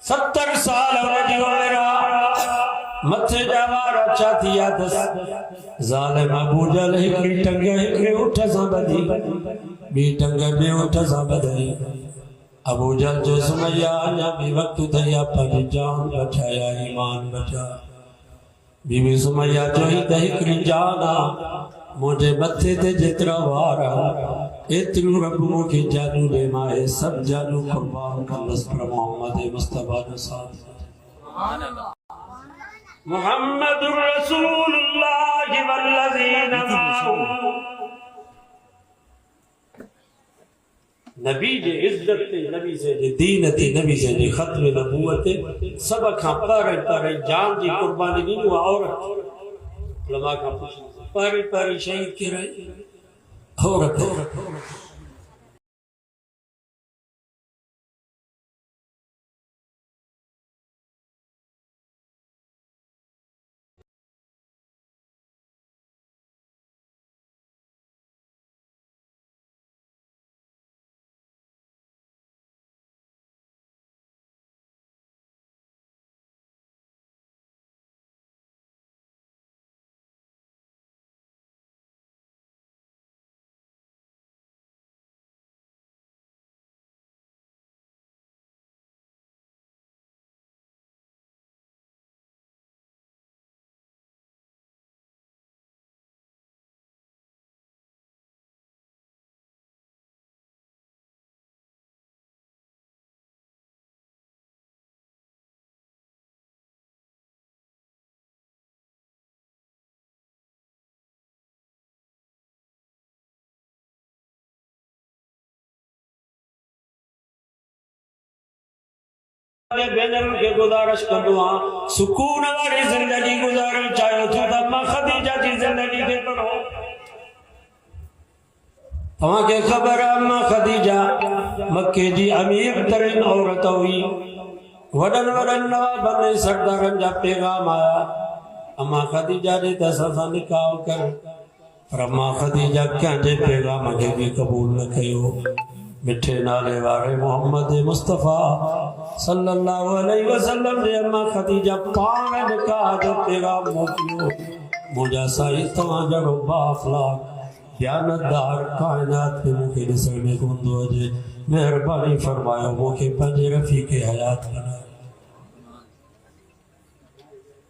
70 سال وجہ میرا متھے جاوارا چاہتی یادس ظالم ابو جہل ہکڑی ٹنگے ہکڑی اٹھا سا بدھی بی ٹنگے بے اٹھا سا بدھی ابو جہل جو سمیہ آنیا بھی وقت دیا پر جان بچایا ایمان بچا بی بی سمیہ جو ہی دہکڑی جانا مجھے متھے دے جترا وارا اتنو رب مکھی جانو لے مائے سب جانو قربان کلس پر محمد مصطفیٰ نصاد محمد رسول اللہ والذین معه نبی جے عزت تے نبی سے جے دین تے نبی سے جے ختم نبوت سب کھا پر جان جی قربانی نہیں ہوا عورت علماء کا پوچھنا پر شہید کی رہی عورت بینر کے گزارش کردوان سکون والی زندگی گزارن چاہو تو دمہ خدیجہ کی زندگی کے پڑھو وہاں کے خبر امہ خدیجہ مکہ جی امیر ترین عورت ہوئی وڈن وڈن نوابن سردارن جا پیغام آیا امہ خدیجہ نے دسا نکاح کر پر امہ خدیجہ کیا جے پیغام کے بھی قبول نہ کیو مٹھے نالے وارے محمد مصطفیٰ صلی اللہ علیہ وسلم نے امہ خدیجہ پانے نکاح جو پیغام موکیو مجھا سائی تمہاں جڑو با اخلاق دیانتدار کائنات میں مکہ نسر میں گندو اجے مہربانی فرمائیو مکہ پنجے رفیق حیات بنا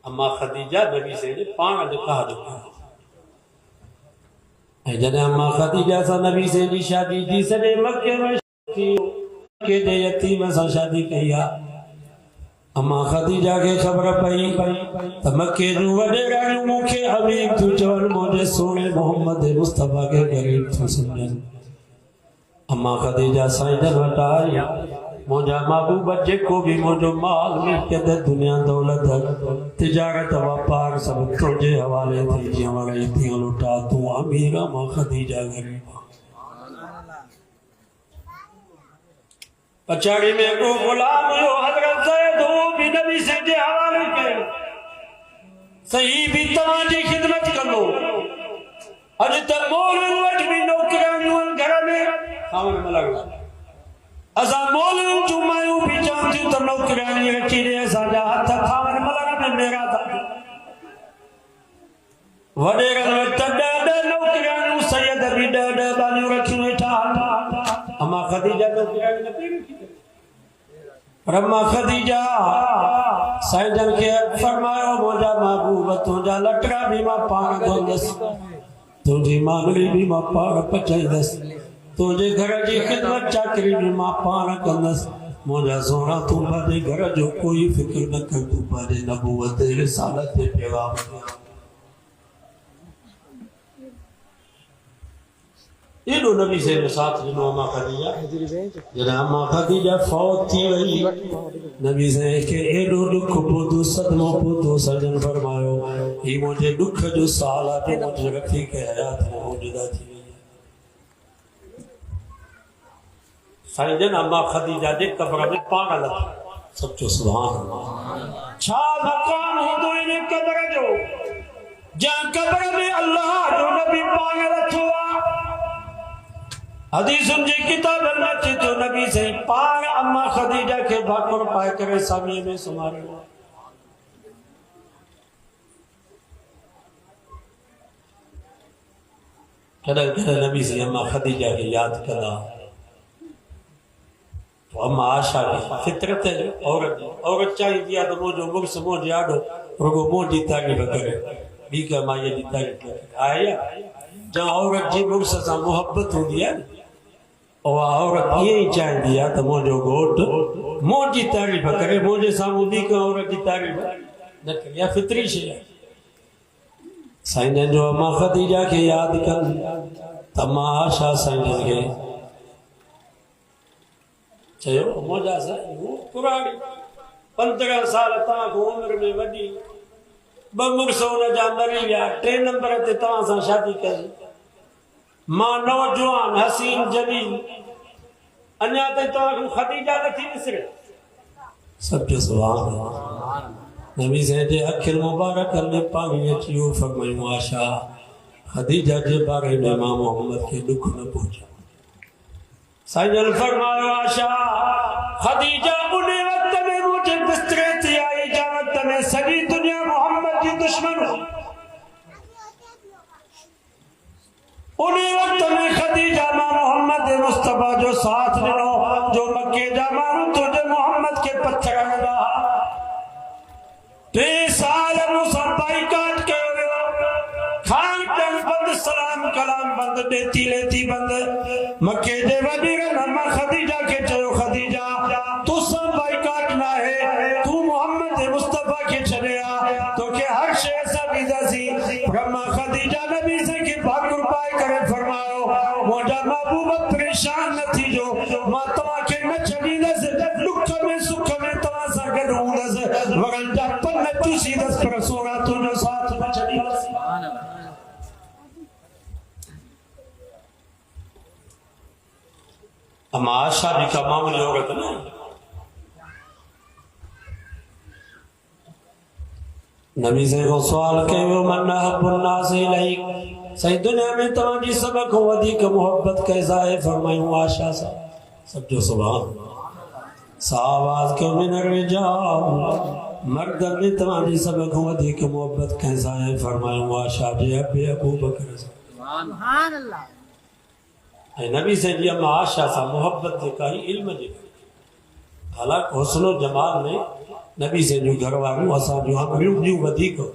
امہ خدیجہ نبی سے پانے نکاح جو پیغام جنہیں امہ خدیجہ سا نبی سے دی شادی جی سنے مکہ میں کے دے یتیم سا شادی کیا امہ خدیجہ کے خبر پئی تو مکہ جو وڈے رانو مکہ حبیب تو چون مجھے سونے محمد مصطفیٰ کے قریب تو سمجھن امہ خدیجہ سائنڈر ہٹائی مجھا محبوب بچے کو بھی مجھو مال ملکت دنیا دولت تجارت وپار سب تجھے حوالے تھی جی ہمارے اتنی لٹا تو امیر امہ خدیجہ غریبہ پچھاڑی میں کو غلام جو حضرت زید ہو بھی نبی سے جے حوالے کے صحیح بھی تماجی خدمت کر لو اج تک مولن وٹ بھی نوکران گھر میں خامن ملک لگا ازا مولن جو مائیو بھی جانتی تو نوکرانی رکھی رہے ازا جا ہاتھا خامن ملک میں میرا تھا وڈے غلط ڈاڈا نوکرانی سید ابھی ڈاڈا بانیو رکھی ویٹھا اما خدیجہ نوکرانی نپی رکھی رما خدیجہ سائنجن کے فرمائیو موجہ محبوب تجھا لٹرا بھی ماں پانا گوندس تجھے مانگلی بھی ماں پانا پچائی دس تجھے گھر جی خدمت چاکری بھی ماں پانا کندس موجہ سونا تو بھاجے گھر جو کوئی فکر نہ کر تو بھاجے نبوت رسالت پیغام اینو نبی سے ساتھ جنہوں امہ خدیجہ جنہوں امہ خدیجہ فوت تھی وہی نبی سے کہ اینو دکھ پودو صدموں پودو سجن فرمائیو ہی مجھے دکھ جو سالہ تو مجھے رفیق حیات میں موجودہ تھی سائنجن امہ خدیجہ دے قبر میں پانا لگا سب جو سبحان اللہ چھا مقام ہو تو انہیں قبر جو جہاں قبر میں اللہ جو نبی پانا لگا حدیثن جی کتاب اللہ چی تو نبی سے پار اما خدیجہ کے بھاکر پائے کرے سامیہ میں سمارے ہوا کدھر کدھر نبی سے اما خدیجہ کے یاد کلا تو اما آشا کی فطرت ہے عورت چاہی دیا تو مجھو مغس مجھے آڈو رگو مجھے تعریف کرے بھی کہ ماں یہ تعریف کرے آیا جہاں عورت جی مغس سے محبت ہو دیا اور عورت یہ چاہی دیا تو مجھو گوٹ مجھے تعریف کرے مجھے سامو بھی کہ عورت کی تعریف نہ کرے یا فطری شیئے سائنجن جو اما خدیجہ کے یاد کر تماشا سائنجن کے چاہیو موجہ سائنجن پرانی 15 سال تاں کو عمر میں وڈی بمر سونا جاندری ویا 3 نمبر تے تاں سا شادی کری ماں نوجوان حسین جمیل انیا تے تاں کو خدیجہ نہ تھی مصر سب جو سبحان اللہ نبی سے جے اکھر مبارک کرنے پاگی اچھیو فرمائیو آشا خدیجہ جے بارے میں امام محمد کے دکھ نہ پہنچا سائنل فرمائیو آشا خدیجہ انہیں وقت میں مجھے بسترے تھی آئی جانت میں سبھی دنیا محمد کی دشمن ہو انہیں وقت میں خدیجہ ماں محمد مصطفیٰ جو ساتھ دنوں جو مکہ جا مانو تجھے محمد کے پتھر لگا 3 سال مصطفیٰ کاٹ کے کھان ٹن بند سلام کلام بند دیتی لیتی بند مکہ دے وبیر نما خدیجہ کے چلو خدیجہ تو سب بائی کاٹنا ہے تو محمد مصطفیٰ کے چلے آ تو کہ ہر شے ایسا بیدہ سی رما خدیجہ نبی سے کی بھاکر پائے کرے فرماؤ موجہ محبوبت پریشان نہ تھی جو ماں تمہاں کے نہ چلی دس لکھ میں سکھ میں تمہاں سا گڑھوں دس وگن جا پن نہ چوسی دس پر سوگا تو جو ساتھ میں چلی دس اما آشا بھی کا معاملی ہوگا تو نہیں نبی سے کو سوال کہ وہ من حب الناس الیک صحیح دنیا میں تمہاری سبق ہو ودی کا محبت کیسا ہے فرمائیوں آشا سا سب جو سبحان ساواز کے من الرجال مردم میں تمہاری سبق ہو ودی کا محبت کیسا ہے فرمائیوں آشا جے ابو بکر سبحان اللہ نبی سے جی اما آشا سا محبت دے کا ہی علم دے حالانکہ حسن و جمال میں نبی سے جو گھر والوں اسا جو ہم جو بدی کو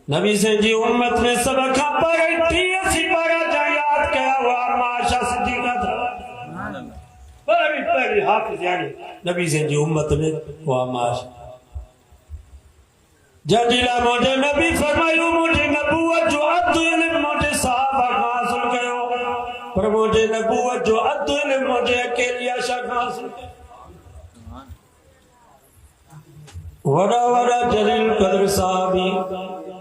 نبی سے جی امت میں سبق پر اٹھی اسی پارا جایات کیا ہوا اما آشا صدیقہ تھا پہلی حافظ یعنی نبی سے جی امت میں وہ اما آشا جاجیلا مجھے نبی فرمائیو مجھے نبوت جو عدو علم مجھے صحابہ حاصل کرو پر مجھے نبوت جو عدو علم مجھے اکیلی عشق حاصل کرو وڑا وڑا جلیل قدر صحابی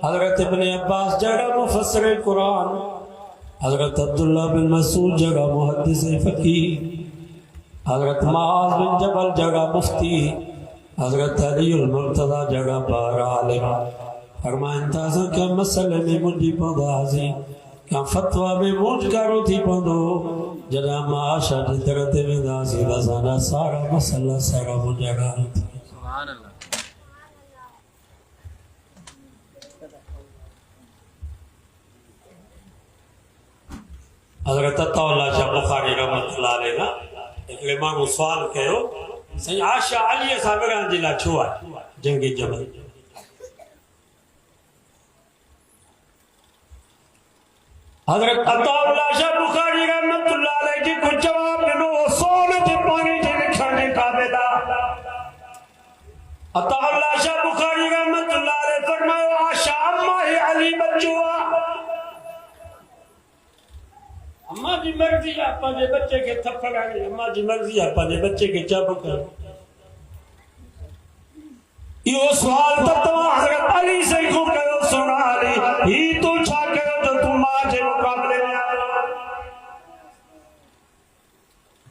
حضرت ابن عباس جگہ مفسر قرآن حضرت عبداللہ بن مسعود جگہ محدث فقیہ حضرت معاذ بن جبل جگہ مفتی حضرت علی المرتضی جگہ بار عالم فرمائن تازہ کیا مسئلے میں مجھے پودا حضی کیا فتوہ میں مجھ کرو تھی پودو جدا معاشا جدرت میں دازی رزانہ سارا مسئلہ سارا مجھے گا تھی سبحان اللہ حضرت اللہ شاہ بخاری رحمت اللہ علیہ ایک امام سوال کہو سید عائشہ علی صاحبان جلا چھوا جنگ جمل حضرت اللہ شاہ بخاری رحمت اللہ علیہ جی کو جواب دنو سونے سے پانی جی لکھانے کا بیدا اللہ شاہ بخاری رحمت اللہ علیہ فرمائے عائشہ اما ہی علی بچوا اماں جی مرضی ہے اپنے بچے کے تھپڑ آگے اماں جی مرضی ہے اپنے بچے کے چاپو کر یہ سوال تب تو حضرت علی سے کو کہو سنا علی ہی تو چھا کہو جو تم ماں جے مقابلے میں آئے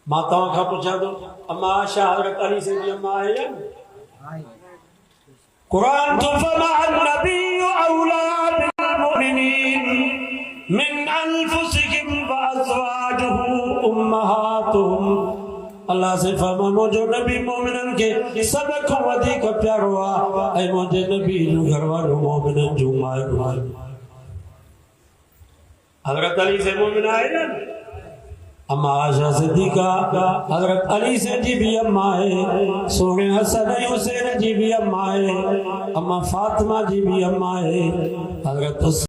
ماتاؤں کا پوچھا دو اما عائشہ حضرت علی سے بھی اما آئے یا قرآن تو فما النبی اولا بالمؤمنین من انفسکم وازواجہ امہاتہم اللہ سے فرمایا جو نبی مومنن کے سب کو ودی کا پیار ہوا اے مجھے نبی جو گھر والوں مومنن جو مائے بھائی حضرت علی سے مومن آئے نا اما عائشہ صدیقہ حضرت علی سے جی بھی اماں ہے سونے حسن حسین جی بھی اماں ہے اما فاطمہ جی بھی اماں ہے حضرت